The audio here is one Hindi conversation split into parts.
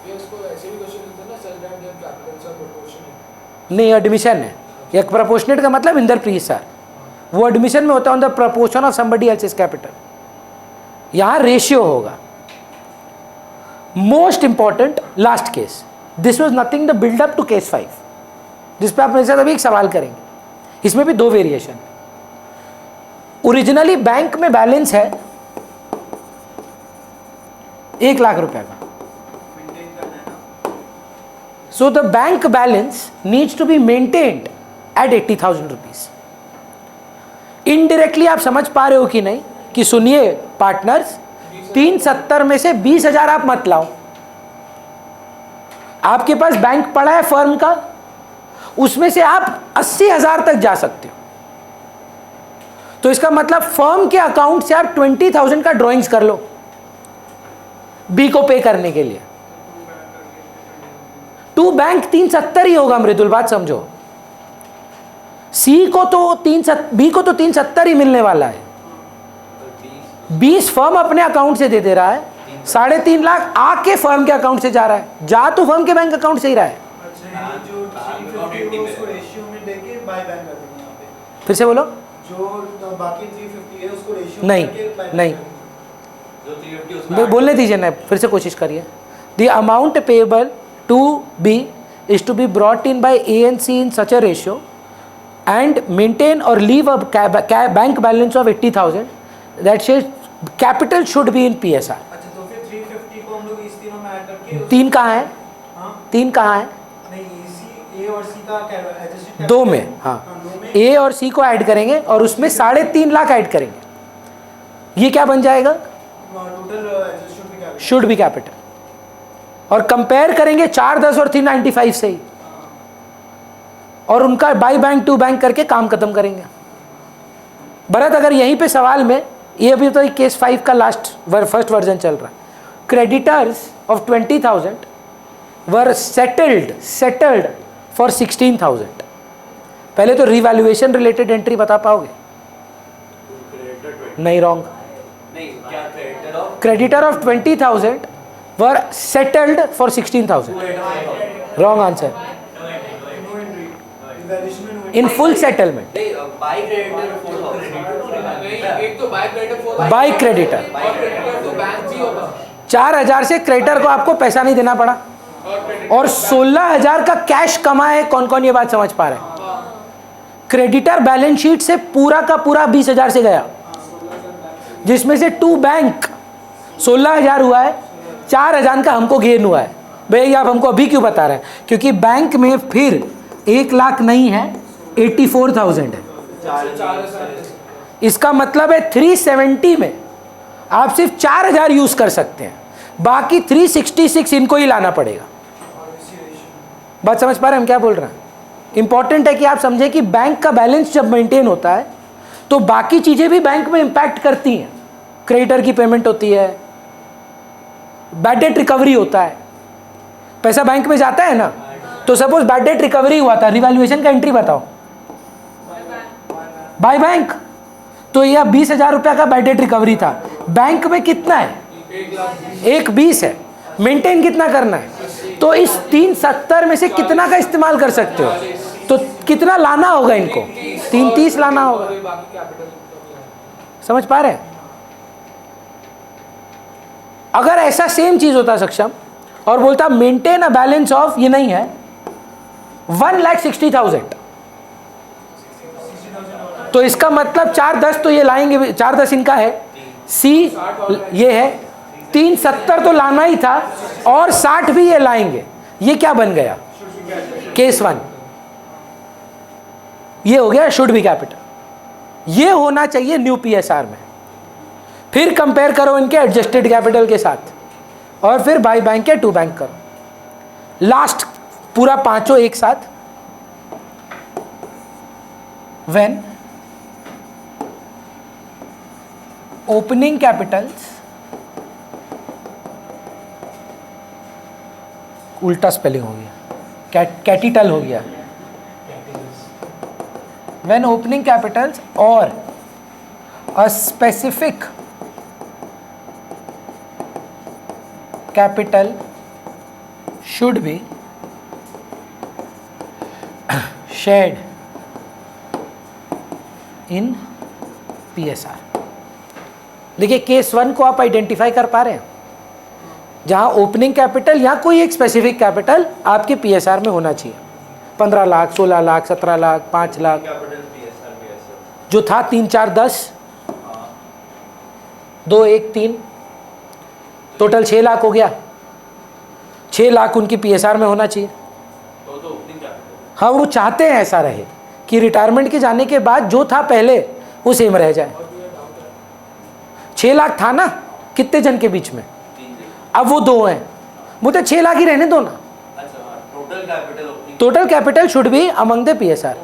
ये उसको ऐसे भी क्वेश्चन होता है ना, such that their capitals are proportional. नहीं, एडमिशन है। एक प्रोपोर्शनेट का मतलब इंद्रप्रीत सर, वो एडमिशन में होता है on the proportion of somebody else's capital. यहां रेशियो होगा। Most important last case, this was nothing the buildup to case 5, जिस पे आप मेरे साथ अभी एक सवाल करेंगे। इसमें भी 2 वेरिएशन। ओरिजिनली बैंक में बैलेंस है 1 लाख रुपए का, so the bank balance needs to be maintained at 80,000 rupees. Indirectly आप समझ पा रहे हो कि नहीं कि सुनिए पार्टनर्स, 370 में से 20,000 आप मत लाओ। आपके पास बैंक पड़ा है फर्म का, उसमें से आप 80,000 तक जा सकते हो। तो इसका मतलब फर्म के अकाउंट से आप 20,000 का ड्रॉइंग्स कर लो बी को पे करने के लिए। टू बैंक 370 ही होगा मृदुल, बात समझो। सी को तो बी को तो 370 ही मिलने वाला है। 20 फर्म अपने अकाउंट से दे रहा है, 3.5 लाख आके फर्म के अकाउंट से जा रहा है, जा तो फर्म के बैंक अकाउंट से ही रहा है। फिर से बोलो। जो बाकी 350 है उसको रेशियो नहीं नहीं, बोलने दीजिए ना, फिर से कोशिश करिए। The amount payable to be is to be brought in by A and C in such a ratio and maintain or leave a bank balance of 80,000, that says capital should be in PSR. अच्छा, तो फिर 350 को हम लोग इस तीनों में ऐड करके 3 कहाँ है? हाँ? 3 कहाँ है? नहीं, ए और सी का एडजस्टेड 2 में, हाँ, A और C को ऐड करेंगे और उसमें 3.5 लाख ऐड करेंगे। ये क्या बन जाएगा? Total should be capital. और कंपेयर करेंगे 410 और 395 से ही, और उनका बाई बैंक टू बैंक करके काम खत्म करेंगे। भरत, अगर यहीं पे सवाल में, ये अभी तो केस 5 का फर्स्ट वर्जन चल रहा है। Creditors of 20,000 were settled for 16,000। पहले तो रिवैल्यूएशन रिलेटेड एंट्री बता पाओगे? नहीं, wrong. Creditor of 20,000 were settled for 16,000. Wrong answer. In full settlement. By creditor. 4,000 से क्रेडिटर को आपको पैसा नहीं देना पड़ा, और 16,000 का कैश कमाए। कौन कौन ये बात समझ पा रहे हैं? क्रेडिटर बैलेंस शीट से पूरा का पूरा 20,000 से गया, जिसमें से टू बैंक 16,000 हुआ है, 4,000 का हमको गेन हुआ है। भैया आप हमको अभी क्यों बता रहे हैं? क्योंकि बैंक में फिर 1 लाख नहीं है, 84,000 है। इसका मतलब है 370 में आप सिर्फ 4,000 यूज कर सकते हैं, बाकी 366 इनको ही लाना पड़ेगा। बात समझ पा रहे हैं हम क्या बोल रहे हैं? इंपॉर्टेंट है कि आप समझे कि बैंक का बैलेंस जब मेंटेन होता है तो बाकी चीजें भी बैंक में इंपैक्ट करती हैं। क्रेडिटर की पेमेंट होती है, बैड डेट रिकवरी होता है, पैसा बैंक में जाता है ना। तो सपोज बैड डेट रिकवरी हुआ था, रिवैल्यूएशन का एंट्री बताओ। बाय बैंक, तो यह 20,000 रुपया का बैड डेट रिकवरी था, बैंक में कितना है? 1,20 है। मेंटेन कितना करना है? तो इस 370 में से कितना का इस्तेमाल कर सकते हो? तो कितना लाना होगा इनको? 330 लाना होगा। समझ पा रहे हैं? अगर ऐसा सेम चीज होता सक्षम और बोलता मेंटेन अ बैलेंस ऑफ, ये नहीं है, 1,60,000, तो इसका मतलब 410 तो ये लाएंगे, 410 इनका है, सी ये है, 370 तो लाना ही था और 60 भी ये लाएंगे। ये क्या बन गया? केस 1। ये हो गया शुड बी कैपिटल। ये होना चाहिए न्यू पीएसआर में। फिर कंपेयर करो इनके एडजस्टेड कैपिटल के साथ, और फिर बाई बैंक या टू बैंक करो। लास्ट पूरा पांचों एक साथ। व्हेन ओपनिंग कैपिटल्स, उल्टा स्पेलिंग हो गया, कैपिटल हो गया। व्हेन ओपनिंग कैपिटल्स और a specific capital should be shared in PSR। देखिए केस 1 को आप आइडेंटिफाई कर पा रहे हैं, जहां ओपनिंग कैपिटल या कोई एक स्पेसिफिक कैपिटल आपके PSR में होना चाहिए। 15 लाख, 16 लाख, 17 लाख, 5 लाख, जो था 3 4 10, 2 1 3, टोटल 6 लाख हो गया। 6 लाख उनकी PSR में होना चाहिए। हाँ, वो चाहते हैं ऐसा रहे कि रिटायरमेंट के जाने के बाद जो था पहले वो सेम रह जाए। 6 लाख था ना कितने जन के बीच में, अब वो 2 हैं, मुझे 6 लाख ही रहने दो ना। Total capital should be among the PSR।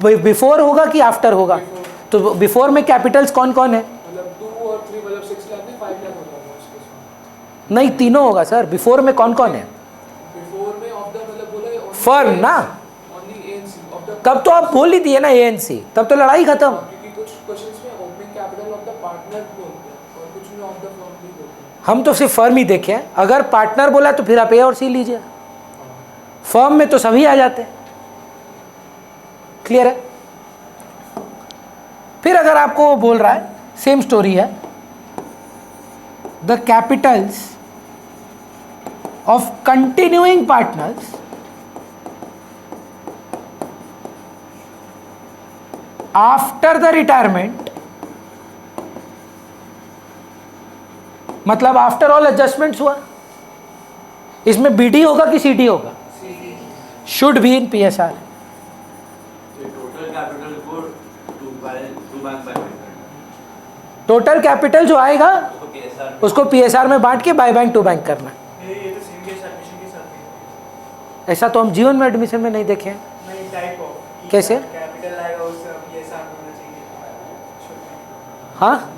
Before होगा कि आफ्टर होगा? तो बिफोर में कैपिटल्स कौन कौन है? नहीं, तीनों होगा सर। बिफोर में कौन कौन है? फर्म ना, तब तो आप बोल ही दिए ना ANC, तब तो लड़ाई खत्म। हम तो सिर्फ फर्म ही देखे हैं। अगर पार्टनर बोला तो फिर आप A और C लीजिए। फर्म में तो सभी आ जाते हैं। क्लियर है? फिर अगर आपको बोल रहा है, सेम स्टोरी है, the Capitals of continuing partners after the retirement, मतलब आफ्टर ऑल एडजस्टमेंट्स हुआ, इसमें BD होगा कि CD होगा? Should be in PSR। Total capital जो आएगा उसको PSR में बांट के बाय बैंक टू बैंक करना। ये तो सेम केस एडमिशन के साथ ही है। ऐसा तो हम जीवन में एडमिशन में नहीं देखे हैं। नहीं, टाइप ऑफ कैसे? कैपिटल आएगा उस PSR में होना चाहिए। हाँ,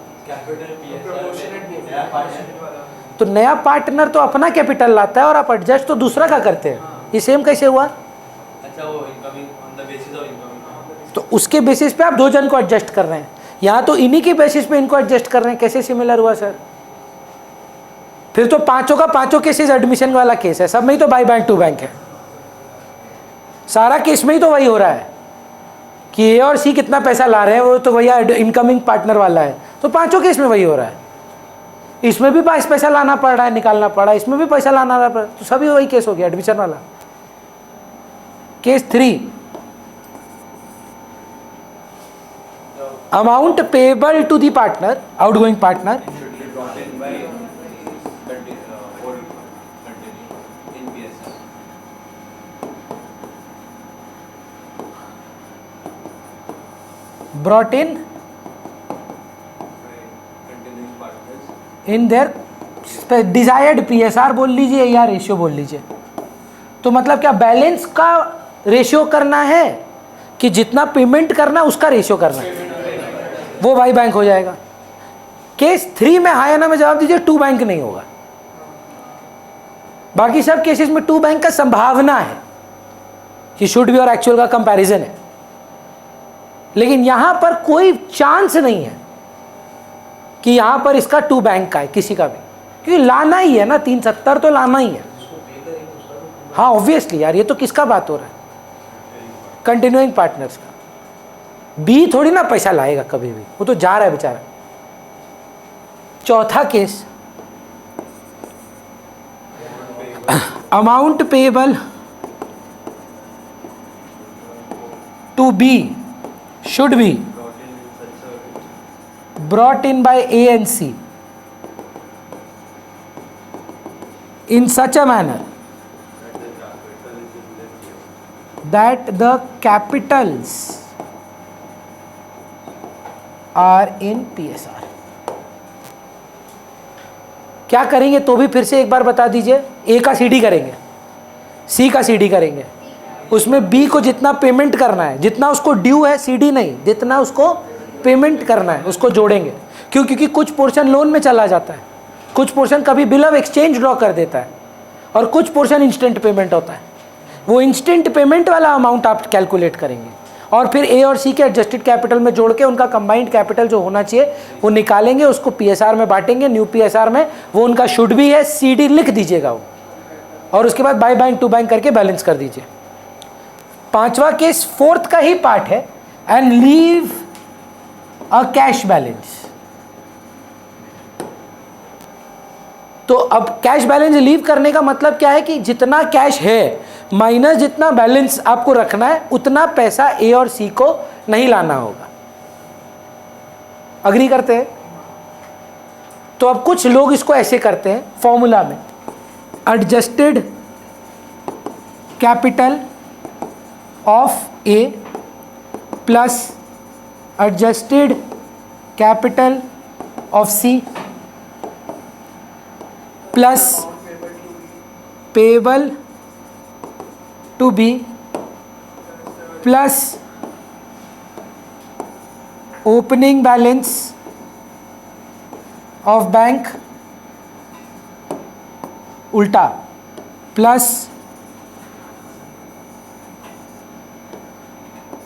तो नया पार्टनर तो अपना कैपिटल लाता है और आप एडजस्ट तो दूसरा का करते हैं। ये सेम कैसे हुआ? अच्छा, वो incoming on the basis of incoming, तो उसके बेसिस पे आप 2 जन को एडजस्ट कर रहे हैं, यहाँ तो इन्हीं के बेसिस पे इनको एडजस्ट कर रहे हैं। कैसे सिमिलर हुआ सर? फिर तो पांचों का पांचों केसेस एडमिशन वाला केस है, सब में ही तो बाय बैंक टू बैंक है। सारा केस में ही तो वही हो रहा है कि A और C कितना पैसा ला रहे हैं, वो तो भैया इनकमिंग पार्टनर वाला है, तो पांचों केस में वही हो रहा है। इसमें भी पैसा लाना पड़ रहा है, निकालना पड़ा, इसमें भी पैसा लाना पड़ रहा है, तो सभी वही केस हो गया एडमिशन वाला। Case 3, amount payable to the partner, outgoing partner, brought in their desired PSR बोल लीजिए या रेशियो बोल लीजिए। तो मतलब क्या बैलेंस का रेशियो करना है कि जितना पेमेंट करना है उसका रेशियो करना है, वो बाई बैंक हो जाएगा। केस 3 में हाँ या ना में जवाब दीजिए, 2 बैंक नहीं होगा। बाकी सब केसेस में 2 बैंक का संभावना है कि शुड बी और एक्चुअल का कंपैरिजन है, लेकिन यहां पर कोई चांस नहीं है कि यहां पर इसका 2 बैंक का है किसी का भी, क्योंकि लाना ही है ना, 370 तो लाना ही है। हाँ ऑब्वियसली यार, ये तो किसका बात हो रहा है? कंटिन्यूइंग पार्टनर्स का। B थोड़ी ना पैसा लाएगा कभी भी, वो तो जा रहा है बेचारा। चौथा case, amount payable to B should be brought in by A and C in such a manner that the capitals are in PSR। क्या करेंगे तो भी फिर से एक बार बता दीजिए। A का CD करेंगे, C का CD करेंगे, उसमें B को जितना पेमेंट करना है, जितना उसको ड्यू है, CD नहीं, जितना उसको पेमेंट करना है उसको जोड़ेंगे। क्यों? क्योंकि कुछ पोर्शन लोन में चला जाता है, कुछ पोर्शन कभी बिल ऑफ एक्सचेंज ड्रॉ कर देता है, और कुछ पोर्शन इंस्टेंट पेमेंट होता है। वो इंस्टेंट पेमेंट वाला अमाउंट आप कैलकुलेट करेंगे और फिर ए और सी के एडजस्टेड कैपिटल में जोड़ के उनका कंबाइंड कैपिटल जो होना चाहिए वो निकालेंगे, उसको पीएसआर में बांटेंगे, न्यू पीएसआर में, वो उनका शुड भी है, सीडी लिख दीजिएगा वो, और उसके बाद बाय बैंक टू बैंक करके बैलेंस कर दीजिए। पांचवा केस फोर्थ का ही पार्ट है, and leave a cash balance. तो अब कैश बैलेंस लीव करने का मतलब क्या है कि जितना कैश है माइनस जितना बैलेंस आपको रखना है, उतना पैसा ए और सी को नहीं लाना होगा। अग्री करते हैं? तो अब कुछ लोग इसको ऐसे करते हैं फॉर्मूला में, adjusted capital of A plus adjusted capital of C plus payable to B plus opening balance of bank, उल्टा, plus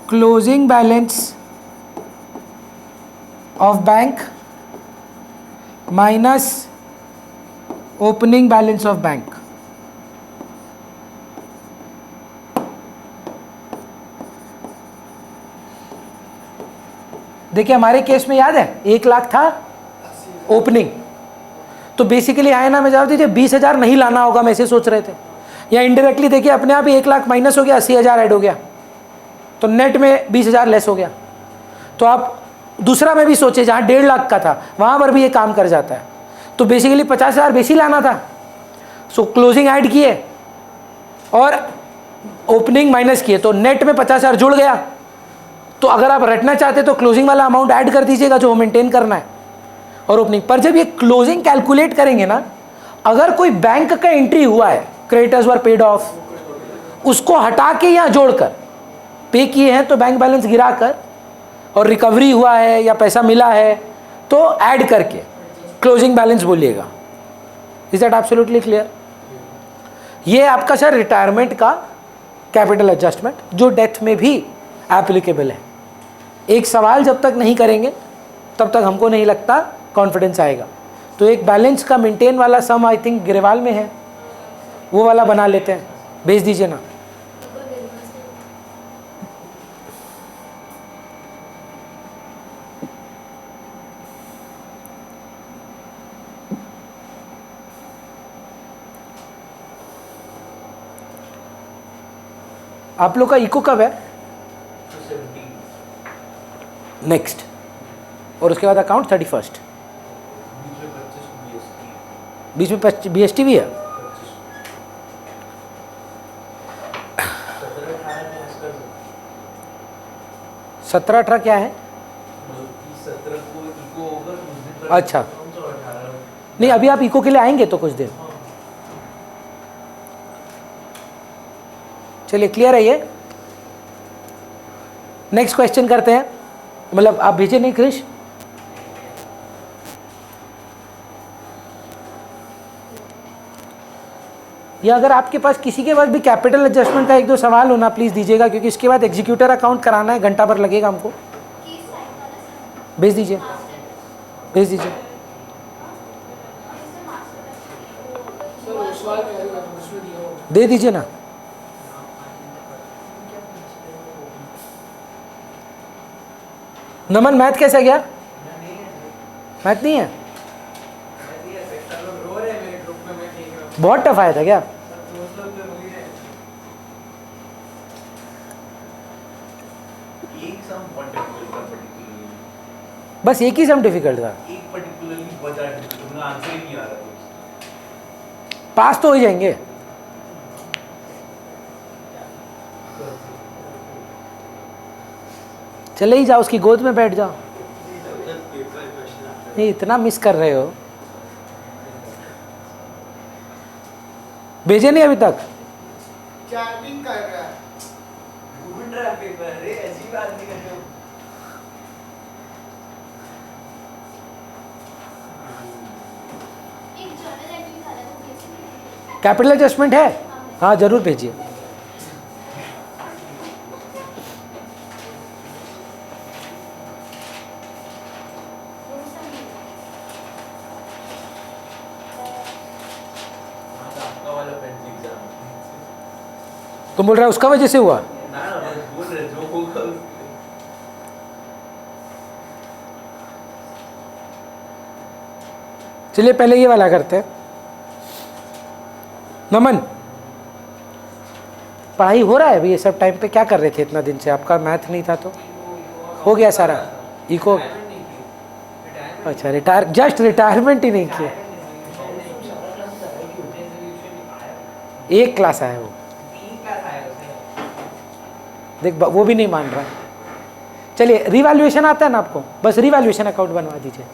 closing balance of bank minus opening balance of bank. देखिए हमारे केस में याद है 1 लाख था ओपनिंग, तो बेसिकली आए ना, मैं जवाब दीजिए 20,000 नहीं लाना होगा, हम ऐसे सोच रहे थे, या इनडायरेक्टली देखिए अपने आप ही 1 लाख माइनस हो गया, 80,000 ऐड हो गया, तो नेट में 20,000 लेस हो गया। तो आप दूसरा में भी सोचे जहाँ 1.5 लाख का था वहाँ पर भी ये काम कर जाता है। तो बेसिकली 50,000 बेसी लाना था, सो क्लोजिंग ऐड किए और ओपनिंग माइनस किए, तो नेट में 50,000 जुड़ गया। तो अगर आप रटना चाहते तो क्लोजिंग वाला अमाउंट ऐड कर दीजिएगा जो मेंटेन करना है और ओपनिंग। पर जब ये क्लोजिंग कैलकुलेट करेंगे ना, अगर कोई बैंक का एंट्री हुआ है, क्रेडिटर्स वर पेड ऑफ, उसको हटा के यहाँ जोड़कर पे किए हैं तो बैंक बैलेंस गिरा कर, और रिकवरी हुआ है या पैसा मिला है तो ऐड करके क्लोजिंग बैलेंस बोलिएगा। Is that absolutely clear? ये आपका सर रिटायरमेंट का कैपिटल एडजस्टमेंट जो डेथ में भी एप्लीकेबल है। एक सवाल जब तक नहीं करेंगे तब तक हमको नहीं लगता कॉन्फिडेंस आएगा। तो एक बैलेंस का मेंटेन वाला सम आई थिंक गिरेवाल में है, वो वाला बना लेते हैं, भेज दीजिए ना। आप लोग का इको कब है? नेक्स्ट, और उसके बाद अकाउंट 31st। बीच में BST भी है। 17-18 क्या है? अच्छा, नहीं अभी आप इको के लिए आएंगे तो कुछ देर। चलिए क्लियर है ये। नेक्स्ट क्वेश्चन करते हैं, मतलब आप भेजे नहीं क्रिश? या अगर आपके पास किसी के पास भी कैपिटल एडजस्टमेंट का 1-2 सवाल होना प्लीज दीजिएगा, क्योंकि इसके बाद एग्जीक्यूटर अकाउंट कराना है, घंटा भर लगेगा हमको। भेज दीजिए, भेज दीजिए। सर वो सवाल उसमें दिया होगा। दे दीजिए ना। नमन मैथ कैसा गया? मैथ नहीं है, बहुत टफ आया था क्या? बस एक ही सम डिफिकल्ट था, पास तो हो जाएंगे। चले ही जाओ, उसकी गोद में बैठ जाओ। नहीं इतना मिस कर रहे हो, भेजे नहीं अभी तक? चैटिंग कर रहा है, ढूंढ रहा है पेपर। अरे ऐसी बात नहीं कर रहे हो। कैपिटल एडजस्टमेंट है? हाँ जरूर भेजिए। तुम बोल रहे हो उसका वजह से हुआ? ना बस बोल रहे जो होगा चलिए पहले ये वाला करते हैं। नमन, पढ़ाई हो रहा है अभी ये सब टाइम पे? क्या कर रहे थे इतना दिन से? आपका मैथ नहीं था तो हो गया सारा? इको? अच्छा, जस्ट रिटायरमेंट ही नहीं किया। एक क्लास आया वो, देख वो भी नहीं मान रहा। चलिए रिवैल्यूएशन आता है ना आपको? बस रिवैल्यूएशन अकाउंट बनवा दीजिए।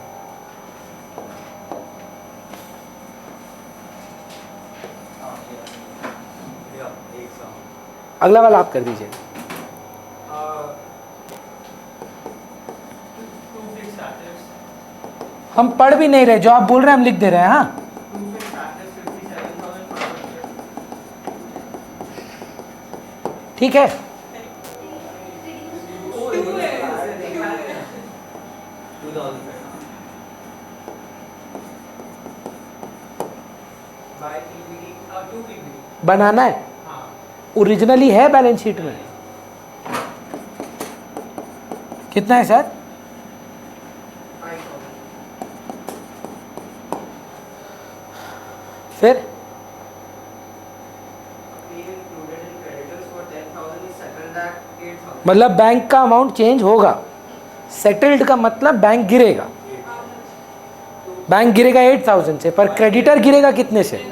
अगला वाला आप कर दीजिए। हम पढ़ भी नहीं रहे, जो आप बोल रहे हैं हम लिख दे रहे हैं। हाँ, ठीक है। बनाना है, ओरिजिनली है बैलेंस शीट में। कितना है सर? फिर मतलब बैंक का अमाउंट चेंज होगा। सेटल्ड का मतलब बैंक गिरेगा। बैंक गिरेगा 8000 से, पर क्रेडिटर गिरेगा कितने से?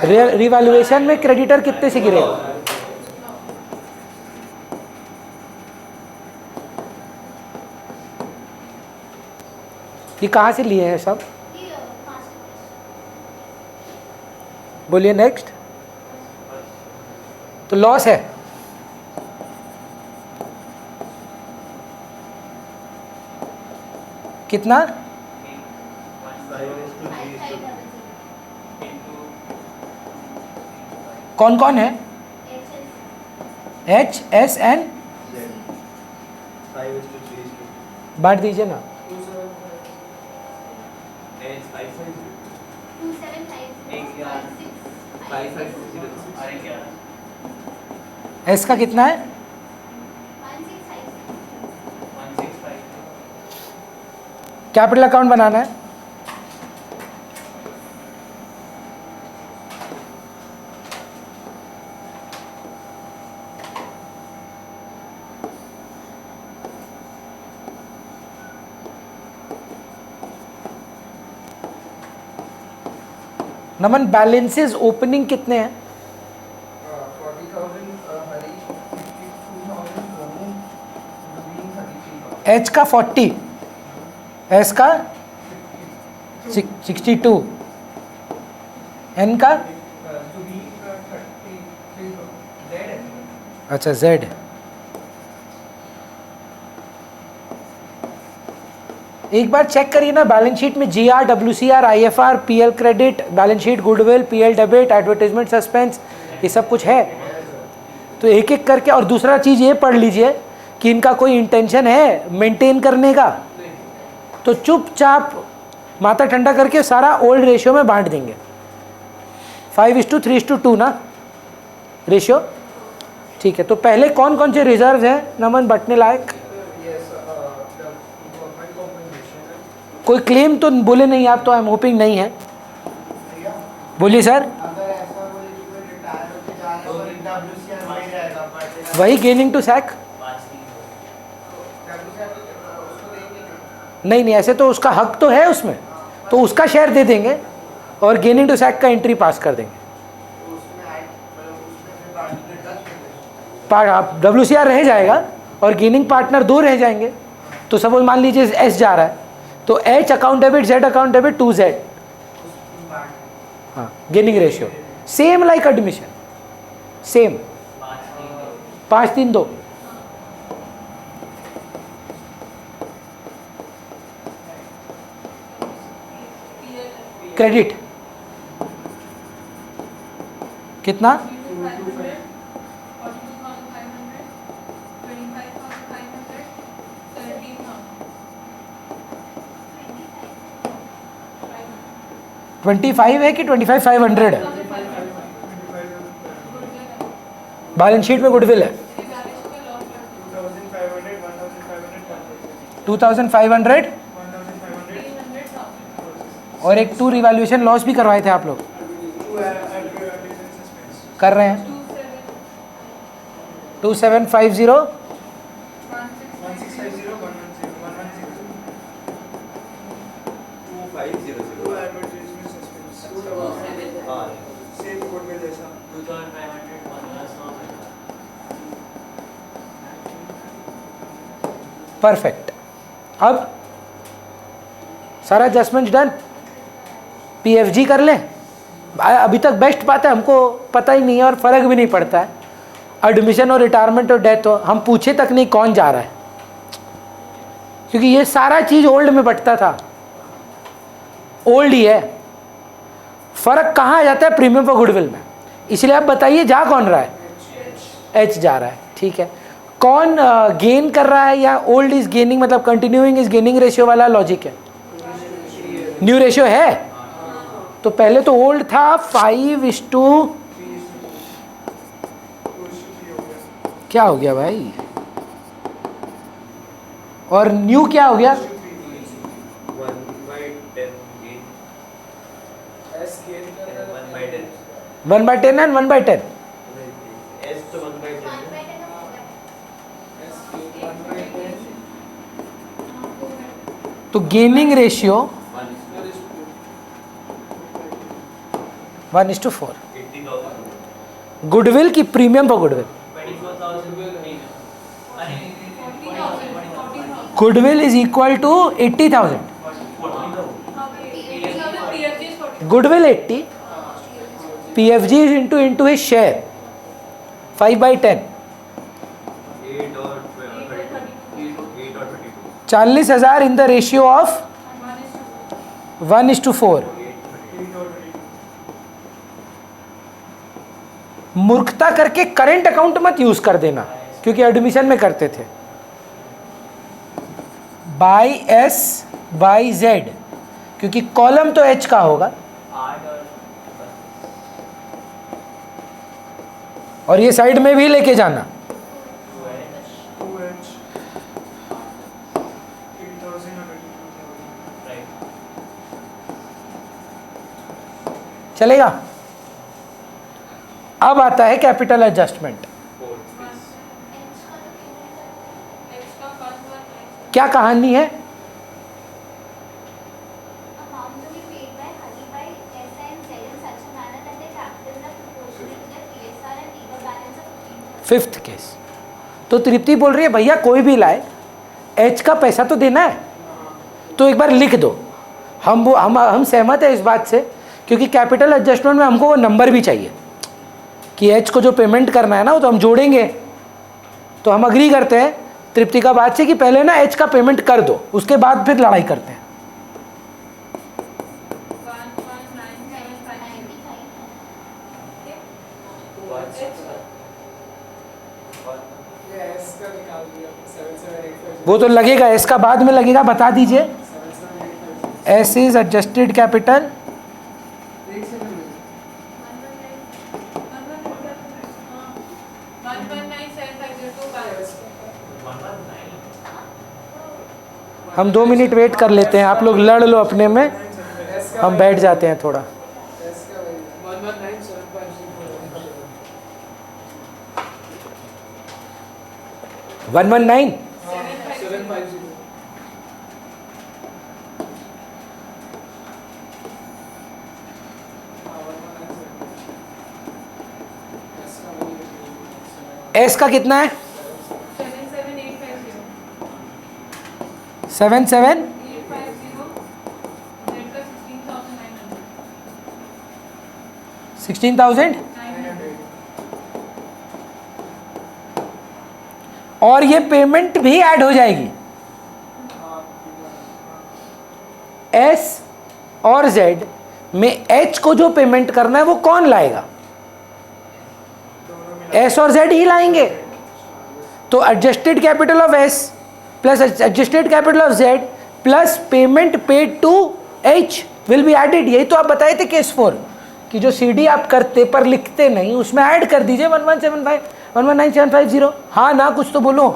रिवैल्यूएशन में क्रेडिटर कितने से गिरेगा? ये कहाँ से लिए हैं सब? बोलिए नेक्स्ट। तो लॉस है कितना? कौन कौन है? एच एस एन बांट दीजिए ना। एस का कितना है? कैपिटल अकाउंट बनाना है। नमन, बैलेंसेस ओपनिंग कितने हैं? 40,000 हरीश, 52,000 सोनू, नवीन 33,000। एच का 40, एस का 62, एन का सुबीर 33,000। जेड है। अच्छा जेड। एक बार चेक करिए ना बैलेंस शीट में GR, WCR, IFR, PL credit, balance sheet goodwill, PL debit, advertisement suspense, ये सब कुछ है। तो एक एक करके। और दूसरा चीज़ ये पढ़ लीजिए कि इनका कोई इंटेंशन है मेंटेन करने का, तो चुपचाप माथा ठंडा करके सारा ओल्ड रेशियो में बांट देंगे। 5:3:2 ना रेशियो? ठीक है। तो पहले कौन कौन से रिजर्व हैं नमन बटने लायक? कोई क्लेम तो बोले नहीं आप, तो आई एम होपिंग नहीं है। बोलिए सर। अगर ऐसा बोले कि कोई रिटायर होके जा रहा है और डब्ल्यूसीआर वही रहेगा, बट वही गेनिंग टू सैक? उसको देंगे नहीं नहीं, ऐसे तो उसका हक तो है उसमें, तो उसका शेयर दे देंगे और गेनिंग टू सैक का एंट्री पास कर देंगे। WCR रह जाएगा और गेनिंग पार्टनर 2 रह जाएंगे। तो सपोज मान लीजिए एस जा रहा है, तो H account debit, Z account debit, 2Z। हाँ, gaining ratio same like admission, same 5-3-2। Credit कितना? 25 है कि 25,500 है? बैलेंस शीट में गुडविल है 2500 और एक 2 रिवैल्यूएशन लॉस भी करवाए थे आप लोग, कर रहे हैं 2750 परफेक्ट। अब सारा एडजस्टमेंट डन, पीएफजी कर लें। अभी तक बेस्ट बात है, हमको पता ही नहीं है और फर्क भी नहीं पड़ता है, एडमिशन और रिटायरमेंट और डेथ हो, हम पूछे तक नहीं कौन जा रहा है, क्योंकि ये सारा चीज ओल्ड में बटता था, ओल्ड ही है। फर्क कहाँ आ जाता है? प्रीमियम फॉर गुडविल में। इसलिए आप बताइए जा कौन रहा है? एच जा रहा है, ठीक है। कौन गेन कर रहा है या ओल्ड इज गेनिंग, मतलब कंटिन्यूइंग इज गेनिंग रेशियो वाला लॉजिक है? न्यू रेशियो है, तो पहले तो ओल्ड था 5:, क्या हो गया भाई, और न्यू क्या हो गया? 1/10 एंड 1/10। तो गेनिंग रेशियो 1:4। गुडविल की प्रीमियम पर goodwill, goodwill is equal to 80,000, goodwill 80, PFG into his share 5/10, 40,000 in the ratio of 1:4। मूर्खता करके करंट अकाउंट मत यूज कर देना, क्योंकि एडमिशन में करते थे। बाई एस बाई जेड, क्योंकि कॉलम तो एच का होगा और ये साइड में भी लेके जाना। चलेगा। अब आता है कैपिटल एडजस्टमेंट। क्या कहानी है? Fifth case. तो तृप्ति बोल रही है भैया कोई भी लाए, एच का पैसा तो देना है, तो एक बार लिख दो। हम सहमत है इस बात से, क्योंकि कैपिटल एडजस्टमेंट में हमको वो नंबर भी चाहिए कि एच को जो पेमेंट करना है ना, वो तो हम जोड़ेंगे। तो हम अग्री करते हैं तृप्ति का बात से कि पहले ना एच का पेमेंट कर दो, उसके बाद फिर लड़ाई करते हैं। वो तो लगेगा, एस का बाद में लगेगा, बता दीजिए। एस इज एडजस्टेड कैपिटल, हम 2 मिनट वेट कर लेते हैं, आप लोग लड़ लो अपने में, हम बैठ जाते हैं थोड़ा। 119 एस का कितना है? 77 16,000 और ये पेमेंट भी ऐड हो जाएगी। एस और जेड में एच को जो पेमेंट करना है वो कौन लाएगा? एस और जेड ही लाएंगे। तो adjusted capital of S plus adjusted capital of Z plus payment paid to H will be added. यही तो आप बताए थे केस 4 कि जो सीडी आप करते पर लिखते नहीं, उसमें ऐड कर दीजिए 1175। 119750। हाँ ना, कुछ तो बोलो।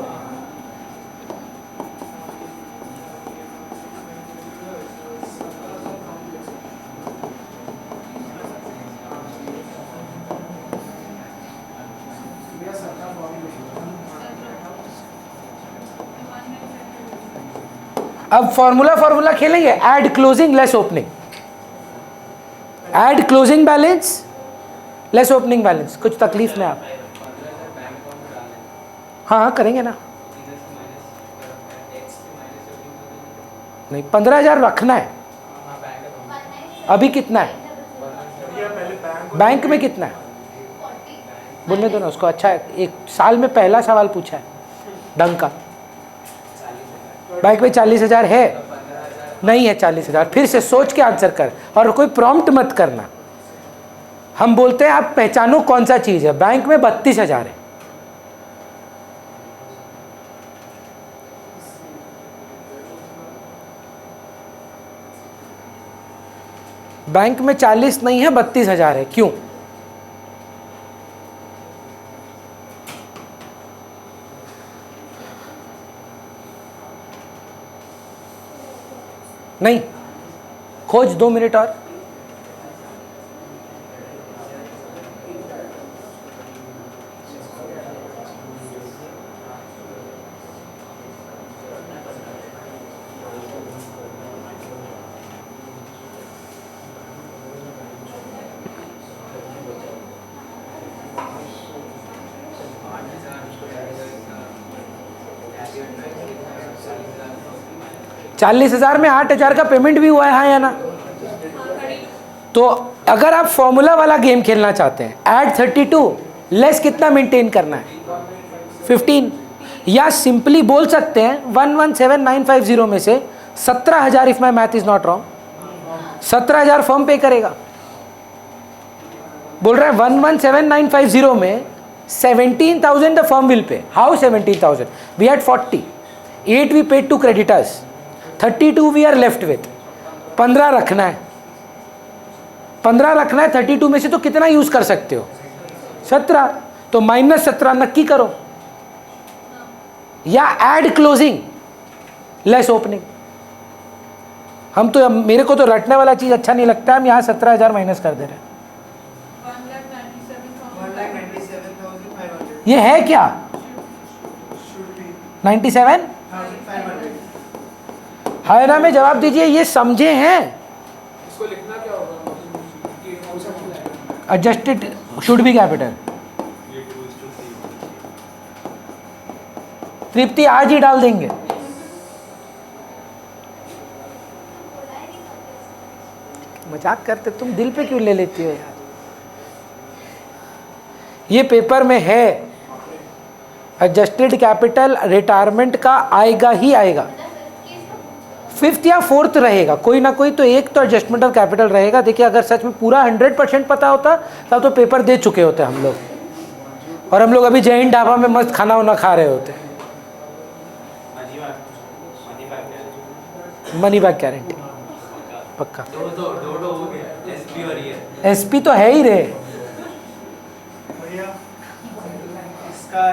अब फॉर्मूला खेलेंगे, add closing less opening, add closing balance less opening balance. कुछ तकलीफ में आप? हाँ करेंगे ना। नहीं, 15,000 रखना है। अभी कितना है बैंक में? कितना है बोलने दो ना उसको। अच्छा है, एक साल में पहला सवाल पूछा है ढंग का। बैंक में 40,000 है? नहीं है 40,000। फिर से सोच के आंसर कर, और कोई प्रॉम्प्ट मत करना। हम बोलते हैं आप पहचानो कौन सा चीज है। बैंक में 32,000 है। बैंक में 40 नहीं है, 32,000 है। क्यों? नहीं, खोज 2 मिनट और। चालीस 40,000 में 8,000 का पेमेंट भी हुआ है, हाँ या ना? तो अगर आप फॉर्मूला वाला गेम खेलना चाहते हैं, ऐड 32 लेस कितना मेंटेन करना है? 15। या सिंपली बोल सकते हैं 117950 में से 17,000, if my math is not wrong, 17,000 firm पे करेगा। बोल रहा है 117950 में 17,000 the firm will pay. How 17,000? We had 40, 8 we paid to creditors, 32 we are left with. 15 रखना है, 15 रखना है। 32 में से तो कितना यूज कर सकते हो? 17। तो -17 नक्की करो, या ऐड क्लोजिंग लेस ओपनिंग। हम तो, मेरे को तो रटने वाला चीज अच्छा नहीं लगता है। हम यहाँ 17,000 माइनस कर दे रहे हैं। 1,97,500 ये है क्या? 97 है ना? में जवाब दीजिए, ये समझे हैं? इसको लिखना क्या होगा? Adjusted should be capital. Tripti आज ही डाल देंगे। मजाक करते, तुम दिल पे क्यों ले लेती हो यार? ये पेपर में है, एडजस्टेड कैपिटल रिटायरमेंट का आएगा ही आएगा। 5th या 4th रहेगा, कोई ना कोई तो एक तो एडजस्टमेंट ऑफ कैपिटल रहेगा। देखिए, अगर सच में पूरा 100% पता होता तब तो पेपर दे चुके होते हम लोग, और हम लोग अभी जैन ढाबा में मस्त खाना वाना खा रहे होते। मनी बैक गारंटी पक्का। एसपी तो है ही रे।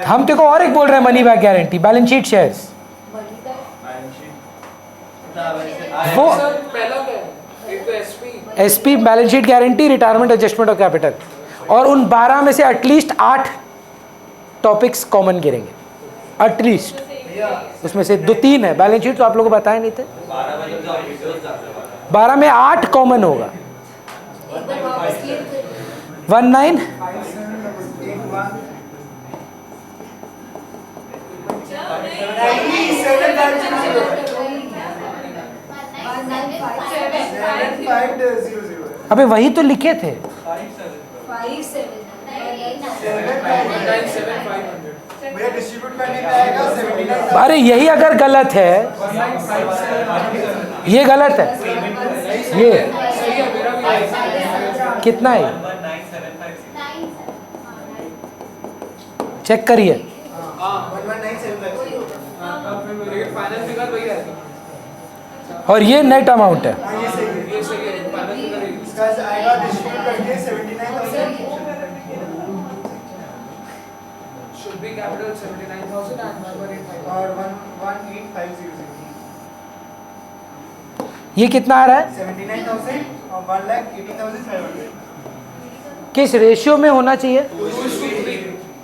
हम तेको और एक बोल रहे हैं, money back guarantee, balance sheet shares. वो पहला क्या है? एक तो SP balance sheet guarantee, retirement, adjustment of capital. और उन 12 में से एटलीस्ट 8 टॉपिक्स कॉमन गिरेंगे, एटलीस्ट। उसमें से 2-3 है बैलेंस शीट, तो आप लोगों को बताए नहीं थे। 12 में 8 कॉमन होगा। 19 अबे वही तो लिखे थे। 5,7,500 डिस्ट्रीब्यूट करने का आएगा 79,000। अरे यही अगर गलत है, ये गलत है। ये कितना है? चेक करिए। 11,975। फाइनल फिगर वही रहेगा। और ये नेट अमाउंट है। ये सही है, फाइनल फिगर इसका आएगा डिस्ट्रीब्यूट करके 79,000। capital 79,000 and 118,500. और 118,500 ये कितना आ रहा है? 79,000 और 1,18,500 किस रेशियो में होना चाहिए?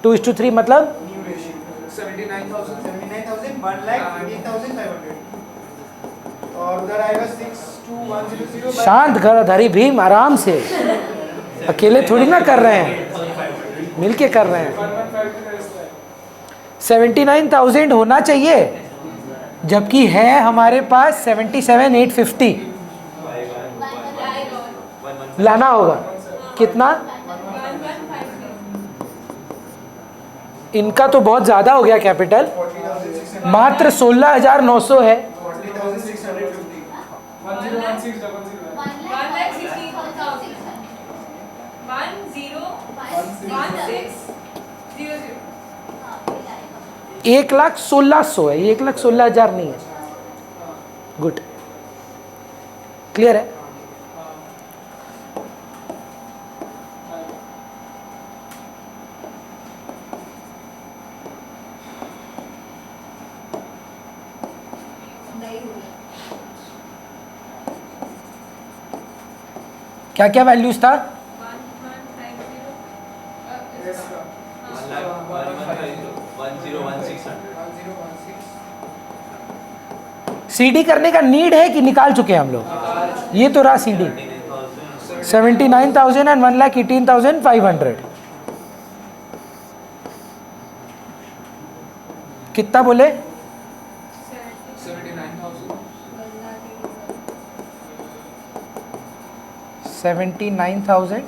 2:3 मतलब न्यू रेशियो 79,000. 79,000 1,18,500 और उधर आएगा 62100 शांत धरी भीम, आराम से, अकेले थोड़ी ना कर रहे हैं, मिलके कर रहे हैं। 79,000 होना चाहिए, जबकि है हमारे पास 77,850। लाना होगा कितना? इनका तो बहुत ज़्यादा हो गया कैपिटल, 40,600 मात्र 16,900 है। 40,650 1,16,100 है, ये 1,16,000 नहीं है। गुड, क्लियर है? क्या क्या वैल्यूज था? 1,10,1,600. सीडी करने का नीड है कि निकाल चुके हैं हम लोग? ये तो रहा सीडी 79,000 एंड 1,18,500। कितना बोले? 79,000।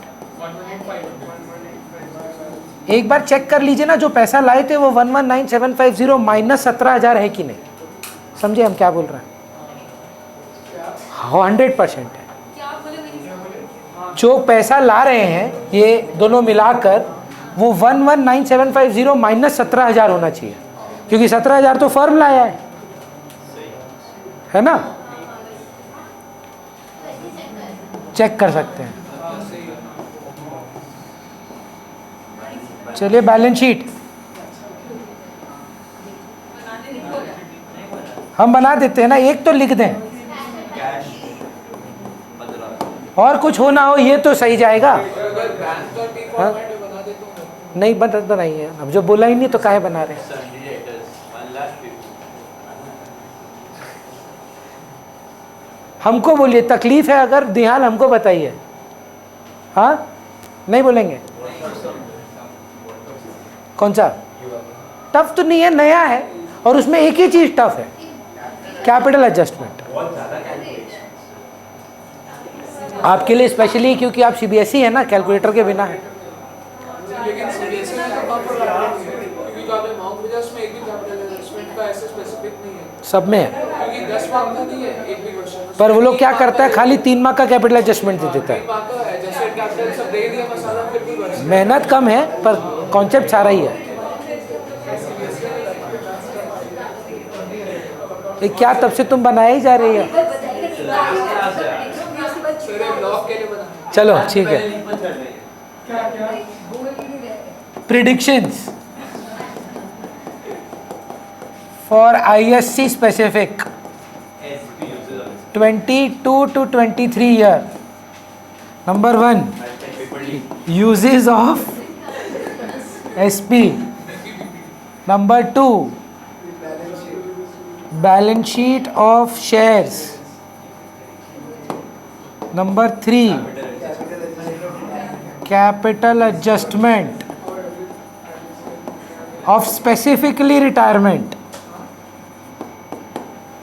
एक बार चेक कर लीजिए ना, जो पैसा लाए थे वो 119,750 माइनस 17,000 है कि नहीं? समझे हम क्या बोल रहे हैं? 100% है। जो पैसा ला रहे हैं ये दोनों मिलाकर, वो 119,750 माइनस 17,000 होना चाहिए, क्योंकि 17,000 तो फर्म लाया है ना? चेक कर सकते हैं। चलिए बैलेंस शीट हम बना देते हैं ना, एक तो लिख दें, और कुछ हो ना हो ये तो सही जाएगा। हाँ? नहीं बनाइए, अब जो बोला ही नहीं तो काहे बना रहे हैं? हमको बोलिए, तकलीफ है अगर दिहाल हमको बताइए। हाँ, नहीं बोलेंगे? कौन सा टफ? तो नहीं है, नया है, और उसमें एक ही चीज टफ है, कैपिटल एडजस्टमेंट। आपके लिए स्पेशली, क्योंकि आप सीबीएसई है ना, कैलकुलेटर के बिना है। लेकिन सीबीएसई में तो कम पर रहा है, क्योंकि जो आपने माउंट विजर्स में एक भी कैपिटल एडजस्टमेंट का ऐसे स्पेसिफिक नहीं है, सब में है, क्योंकि 10 मार्क का नहीं है एक भी क्वेश्चन। पर वो लोग क्या करता है, खाली 3 मार्क का कैपिटल एडजस्टमेंट दे देता है। बात तो है, जैसे कैपिटल सब दे दिया मसाला, फिर भी वर्ष मेहनत कम है पर कॉन्सेप्ट सारा ही है। ये क्या तब से तुम बनाए ही जा रही है? ब्लॉग के लिए बना। चलो ठीक है। Predictions for ISC specific 22 to 23 year. Number 1, uses of SP. Number 2, balance sheet of shares. Number 3, capital adjustment of specifically retirement.